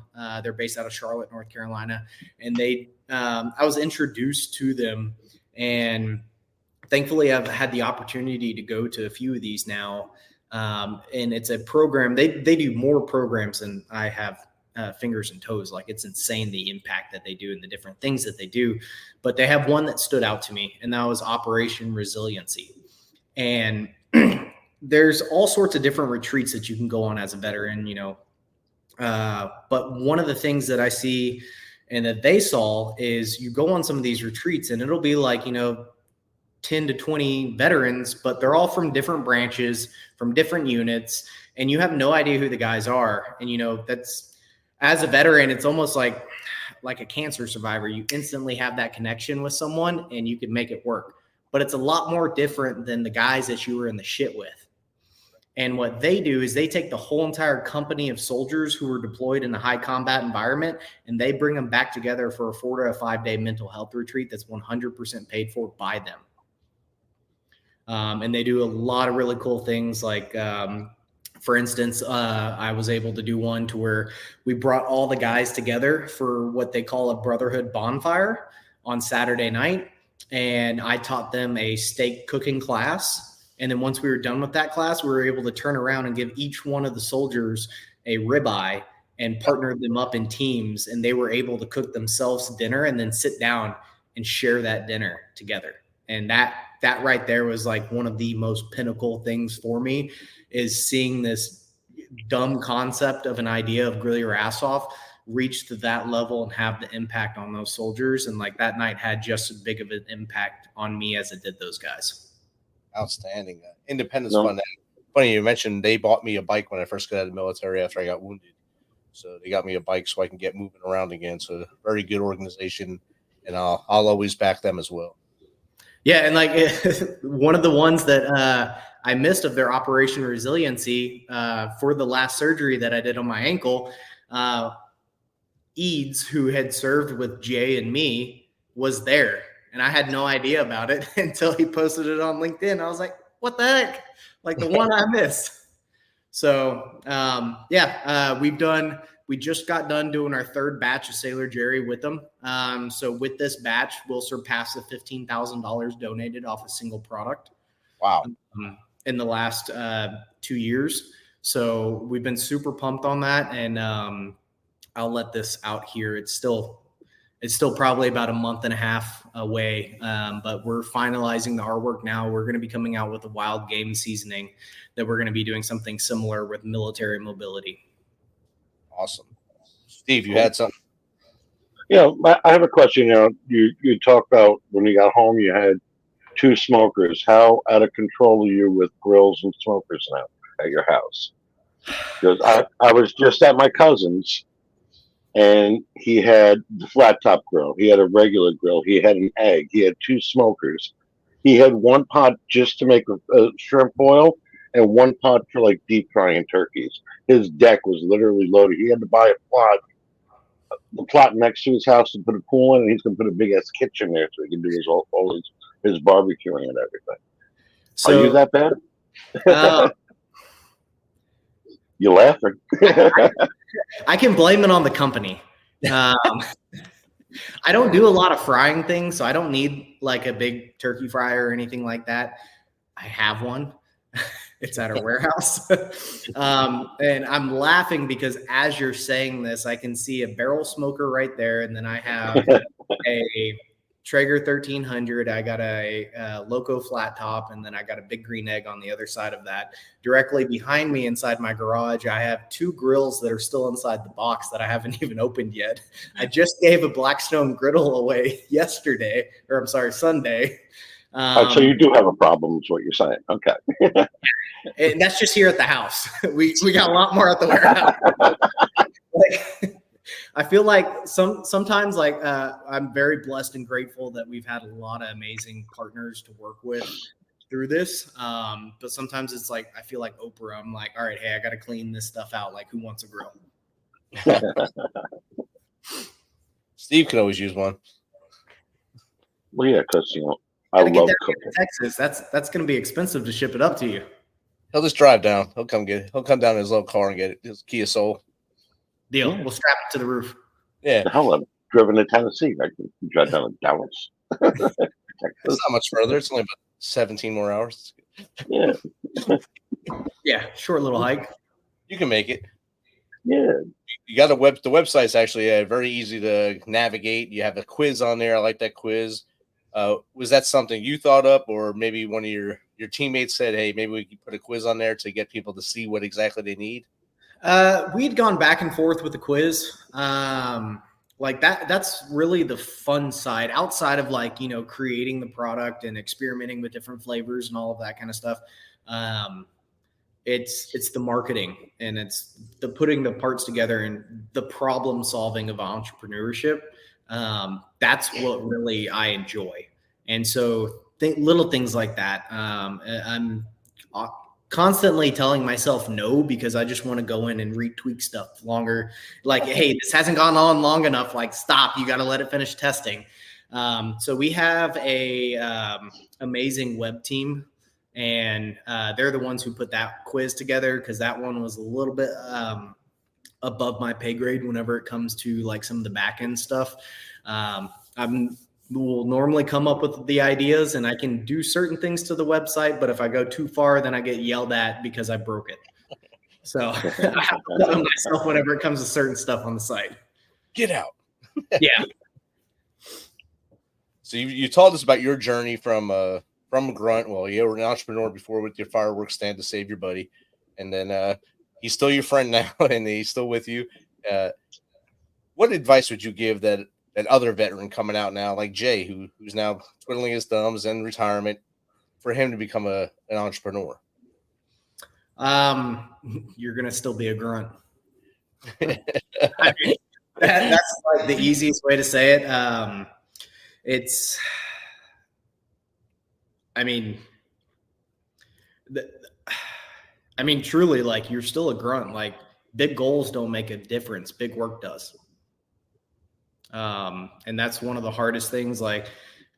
They're based out of Charlotte, North Carolina. And I was introduced to them, and thankfully I've had the opportunity to go to a few of these now. And it's a program. They do more programs than I have fingers and toes. Like, it's insane the impact that they do and the different things that they do. But they have one that stood out to me, and that was Operation Resiliency. And there's all sorts of different retreats that you can go on as a veteran, you know. But one of the things that I see and that they saw is you go on some of these retreats and it'll be like, you know, 10 to 20 veterans, but they're all from different branches, from different units, and you have no idea who the guys are. And, you know, that's, as a veteran, it's almost like a cancer survivor. You instantly have that connection with someone and you can make it work. But it's a lot more different than the guys that you were in the shit with. And what they do is they take the whole entire company of soldiers who were deployed in a high combat environment, and they bring them back together for a 4 to 5 day mental health retreat that's 100% paid for by them. And they do a lot of really cool things. Like, for instance, I was able to do one to where we brought all the guys together for what they call a brotherhood bonfire on Saturday night. And I taught them a steak cooking class. And then once we were done with that class, we were able to turn around and give each one of the soldiers a ribeye and partner them up in teams. And they were able to cook themselves dinner and then sit down and share that dinner together. And that right there was like one of the most pinnacle things for me, is seeing this dumb concept of an idea of Grill Your Ass Off reach to that level and have the impact on those soldiers. And like, that night had just as big of an impact on me as it did those guys. Outstanding. Independence Fund. Funny you mentioned they bought me a bike when I first got out of the military after I got wounded. So they got me a bike so I can get moving around again. So very good organization, and I'll always back them as well. Yeah, and like one of the ones that I missed of their Operation Resiliency for the last surgery that I did on my ankle, Eads, who had served with Jay and me, was there. And I had no idea about it until he posted it on LinkedIn. I was like, what the heck? Like, the one I missed. So, we just got done doing our third batch of Sailor Jerry with them. So with this batch, we'll surpass the $15,000 donated off a single product. Wow. in the last 2 years. So we've been super pumped on that. And I'll let this out here. It's still probably about a month and a half away, but we're finalizing the artwork now. We're going to be coming out with a wild game seasoning that we're going to be doing something similar with military mobility. Awesome. Steve, you had something? Yeah, I have a question. You talked about when you got home, you had 2 smokers. How out of control are you with grills and smokers now at your house? Because I was just at my cousin's, and he had the flat top grill. He had a regular grill. He had an egg. He had 2 smokers. He had 1 pot just to make a shrimp boil and 1 pot for like deep frying turkeys. His deck was literally loaded. He had to buy the plot next to his house to put a pool in, and he's going to put a big ass kitchen there so he can do his barbecuing and everything. So, are you that bad? You laughing? I can blame it on the company. I don't do a lot of frying things, so I don't need like a big turkey fryer or anything like that. I have one. It's at our warehouse. And I'm laughing because as you're saying this, I can see a barrel smoker right there. And then I have a Traeger 1300. I got a Loco flat top, and then I got a Big Green Egg on the other side of that. Directly behind me inside my garage, I have 2 grills that are still inside the box that I haven't even opened yet. I just gave a Blackstone griddle away Sunday. So you do have a problem is what you're saying. Okay. And that's just here at the house. We got a lot more at the warehouse. I feel like sometimes I'm very blessed and grateful that we've had a lot of amazing partners to work with through this. But sometimes it's like, I feel like Oprah. I'm like, all right, hey, I got to clean this stuff out. Like, who wants a grill? Steve could always use one. Well, yeah, because, I love cooking. Texas, that's going to be expensive to ship it up to you. He'll just drive down. He'll come get it. He'll come down in his little car and get it. His Kia Soul. Deal. We'll strap it to the roof. Yeah. Hell, I've driven to Tennessee. I can drive down to Dallas. It's not much further. It's only about 17 more hours. Yeah. Yeah. Short little hike. You can make it. Yeah. You got the website's actually very easy to navigate. You have a quiz on there. I like that quiz. Was that something you thought up, or maybe one of your teammates said, hey, maybe we could put a quiz on there to get people to see what exactly they need? We'd gone back and forth with the quiz. That's really the fun side outside of creating the product and experimenting with different flavors and all of that kind of stuff. It's the marketing, and it's the putting the parts together and the problem solving of entrepreneurship. That's what really I enjoy. And so little things like that. I'm constantly telling myself no, because I just want to go in and retweak stuff longer. Like, hey, this hasn't gone on long enough. Like, stop, you got to let it finish testing. So we have a amazing web team, and they're the ones who put that quiz together, because that one was a little bit above my pay grade whenever it comes to some of the back end stuff. We'll normally come up with the ideas, and I can do certain things to the website, but if I go too far, then I get yelled at because I broke it. So I have to tell myself whenever it comes to certain stuff on the site. Get out. Yeah. So you told us about your journey from grunt. Well, you were an entrepreneur before with your fireworks stand to save your buddy, and then he's still your friend now, and he's still with you. What advice would you give that other veteran coming out now, like Jay, who's now twiddling his thumbs in retirement, for him to become an entrepreneur? You're going to still be a grunt. I mean, that's the easiest way to say it. Truly, you're still a grunt. Big goals don't make a difference. Big work does. And that's one of the hardest things.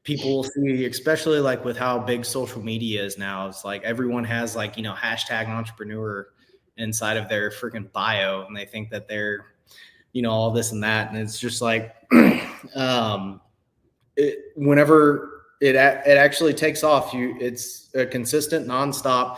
People see, especially with how big social media is now, it's everyone has hashtag entrepreneur inside of their freaking bio, and they think that they're, all this and that. And it's just whenever it actually takes off, it's a consistent nonstop.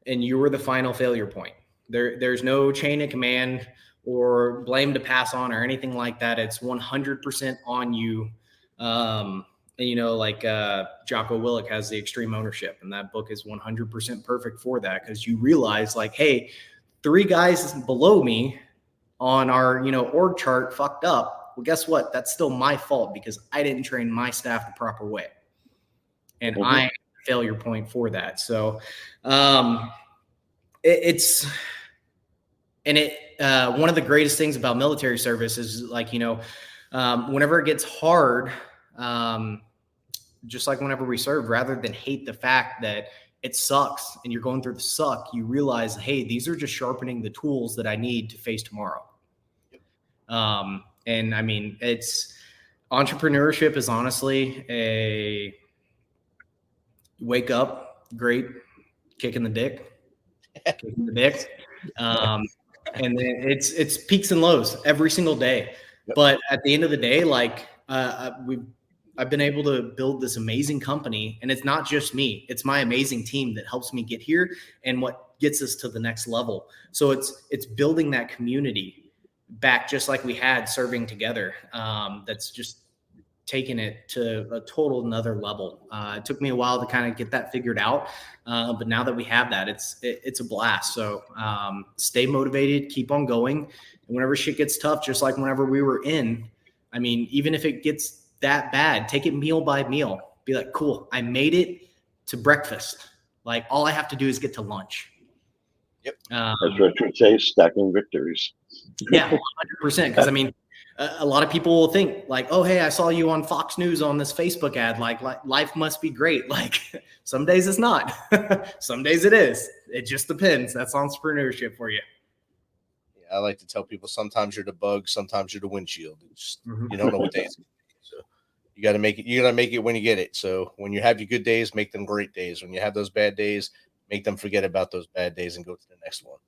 and you were the final failure point. There's no chain of command or blame to pass on or anything like that. It's 100% on you. And, you know, like Jocko Willink has the extreme ownership, and that book is 100% perfect for that, because you realize like, hey, 3 guys below me on our, you know, org chart fucked up. Well, guess what? That's still my fault because I didn't train my staff the proper way. And I am a failure point for that. So one of the greatest things about military service is like, you know, whenever it gets hard, just like whenever we served, rather than hate the fact that it sucks and you're going through the suck, you realize, hey, these are just sharpening the tools that I need to face tomorrow. And I mean, entrepreneurship is honestly a wake up, great kick in the dick. And then it's peaks and lows every single day. Yep. But at the end of the day, like I've been able to build this amazing company, and it's not just me, it's my amazing team that helps me get here and what gets us to the next level. So it's building that community back, just like we had serving together. That's just taking it to a total another level. It took me a while to kind of get that figured out. But now that we have that, it's a blast. So stay motivated, keep on going. And whenever shit gets tough, just like whenever we were in, I mean, even if it gets that bad, take it meal by meal. Be like, cool, I made it to breakfast. Like all I have to do is get to lunch. Yep. That's what you would say, stacking victories. Yeah, 100%. Because I mean, a lot of people will think like, oh, hey, I saw you on Fox News on this Facebook ad. Like life must be great. Like some days it's not. Some days it is. It just depends. That's entrepreneurship for you. Yeah, I like to tell people sometimes you're the bug, sometimes you're the windshield. You don't know what day it's going to be. So you got to make it. You got to make it when you get it. So when you have your good days, make them great days. When you have those bad days, make them forget about those bad days and go to the next one.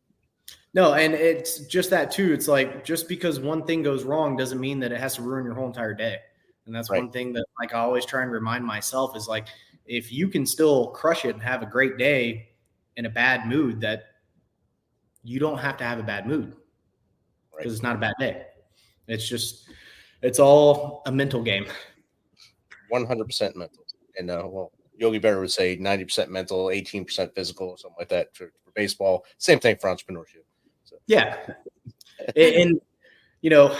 No, and it's just that too. It's like, just because one thing goes wrong doesn't mean that it has to ruin your whole entire day. And that's one thing that like I always try and remind myself is like, if you can still crush it and have a great day in a bad mood, that you don't have to have a bad mood because it's not a bad day. It's all a mental game. 100% mental. And well, Yogi Berra would say 90% mental, 18% physical, something like that for baseball. Same thing for entrepreneurship. So. Yeah. And, you know,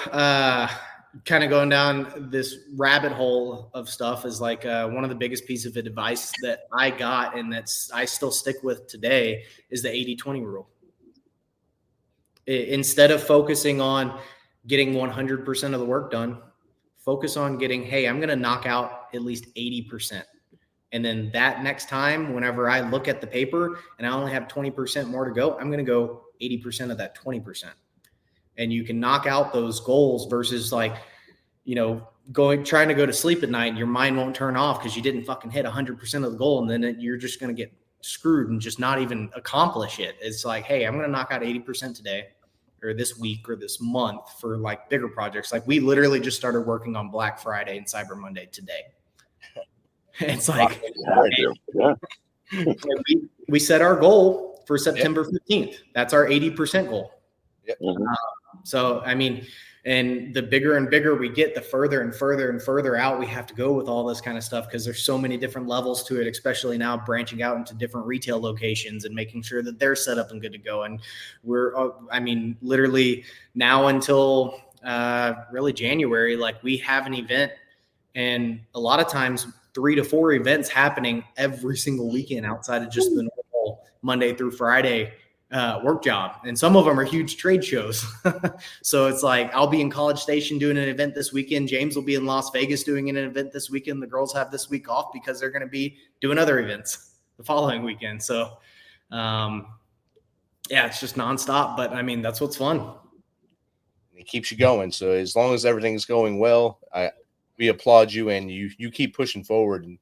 kind of going down this rabbit hole of stuff is like one of the biggest pieces of advice that I got and I still stick with today is the 80-20 rule. Instead of focusing on getting 100% of the work done, focus on getting, hey, I'm going to knock out at least 80%. And then that next time, whenever I look at the paper and I only have 20% more to go, I'm going to go 80% of that 20%. And you can knock out those goals versus like, you know, trying to go to sleep at night and your mind won't turn off because you didn't fucking hit 100% of the goal. And then you're just going to get screwed and just not even accomplish it. It's like, hey, I'm going to knock out 80% today or this week or this month for like bigger projects. Like we literally just started working on Black Friday and Cyber Monday today. It's like, we set our goal for September 15th. That's our 80% goal. Yep. So, I mean, and the bigger and bigger we get, the further and further and further out we have to go with all this kind of stuff because there's so many different levels to it, especially now branching out into different retail locations and making sure that they're set up and good to go. And literally now until really January, like we have an event, and a lot of times 3 to 4 events happening every single weekend outside of just the normal Monday through Friday work job. And some of them are huge trade shows. So it's like, I'll be in College Station doing an event this weekend. James will be in Las Vegas doing an event this weekend. The girls have this week off because they're going to be doing other events the following weekend. So yeah, it's just nonstop, but I mean, that's what's fun. It keeps you going. So as long as everything's going well, we applaud you and you keep pushing forward. And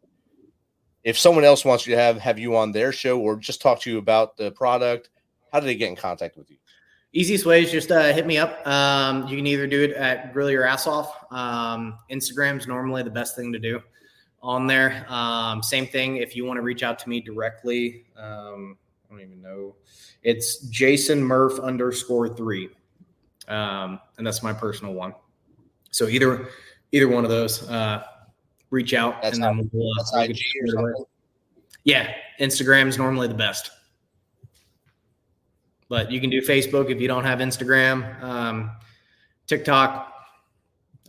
if someone else wants you to have you on their show or just talk to you about the product, how do they get in contact with you? Easiest way is just hit me up. You can either do it at Grill Your Ass Off. Instagram's normally the best thing to do on there. Same thing if you want to reach out to me directly. I don't even know. It's Jason Murff _3. And that's my personal one. So either one of those, reach out. That's and then we'll IG or something? Yeah. Instagram's normally the best. But you can do Facebook if you don't have Instagram. TikTok,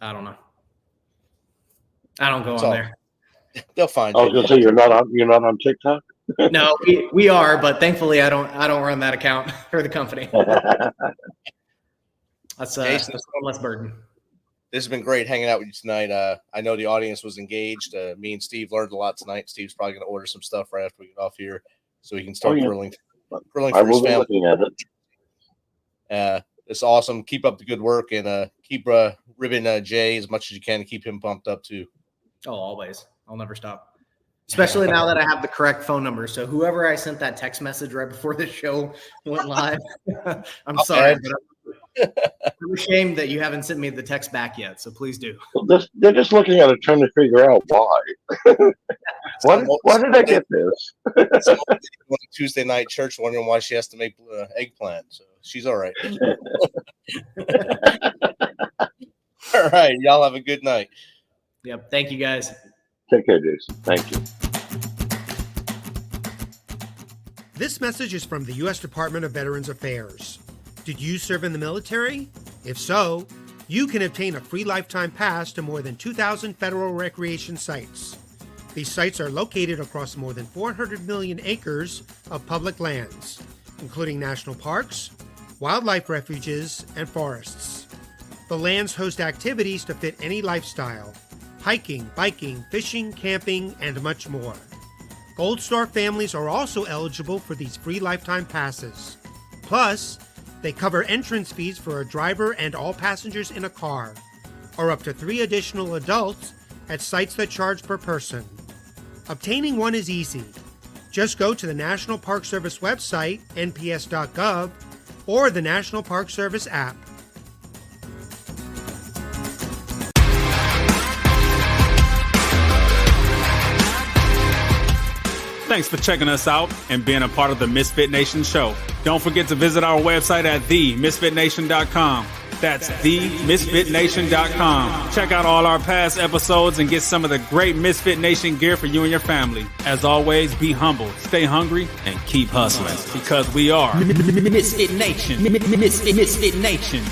I don't know. I don't go on there. They'll find you. I was going to say you're not on TikTok? No, we are, but thankfully I don't run that account for the company. That's one less burden. This has been great hanging out with you tonight. I know the audience was engaged. Me and Steve learned a lot tonight. Steve's probably going to order some stuff right after we get off here so he can start grilling for his family. Looking at it. It's awesome. Keep up the good work and keep ribbing Jay as much as you can to keep him pumped up too. Oh, always. I'll never stop. Especially now that I have the correct phone number. So whoever I sent that text message right before the show went live, I'm sorry. But I'm ashamed that you haven't sent me the text back yet. So please do. Well, they're just looking at it, trying to figure out why. Why did I get this? Tuesday night church wondering why she has to make eggplant. So she's all right. All right. Y'all have a good night. Yep. Thank you, guys. Take care, Jason. Thank you. This message is from the U.S. Department of Veterans Affairs. Did you serve in the military? If so, you can obtain a free lifetime pass to more than 2,000 federal recreation sites. These sites are located across more than 400 million acres of public lands, including national parks, wildlife refuges, and forests. The lands host activities to fit any lifestyle: hiking, biking, fishing, camping, and much more. Gold Star families are also eligible for these free lifetime passes. Plus, they cover entrance fees for a driver and all passengers in a car, or up to 3 additional adults at sites that charge per person. Obtaining one is easy. Just go to the National Park Service website, nps.gov, or the National Park Service app. Thanks for checking us out and being a part of the Misfit Nation show. Don't forget to visit our website at themisfitnation.com. That's themisfitnation.com. Check out all our past episodes and get some of the great Misfit Nation gear for you and your family. As always, be humble, stay hungry, and keep hustling because we are Misfit Nation. Misfit Nation.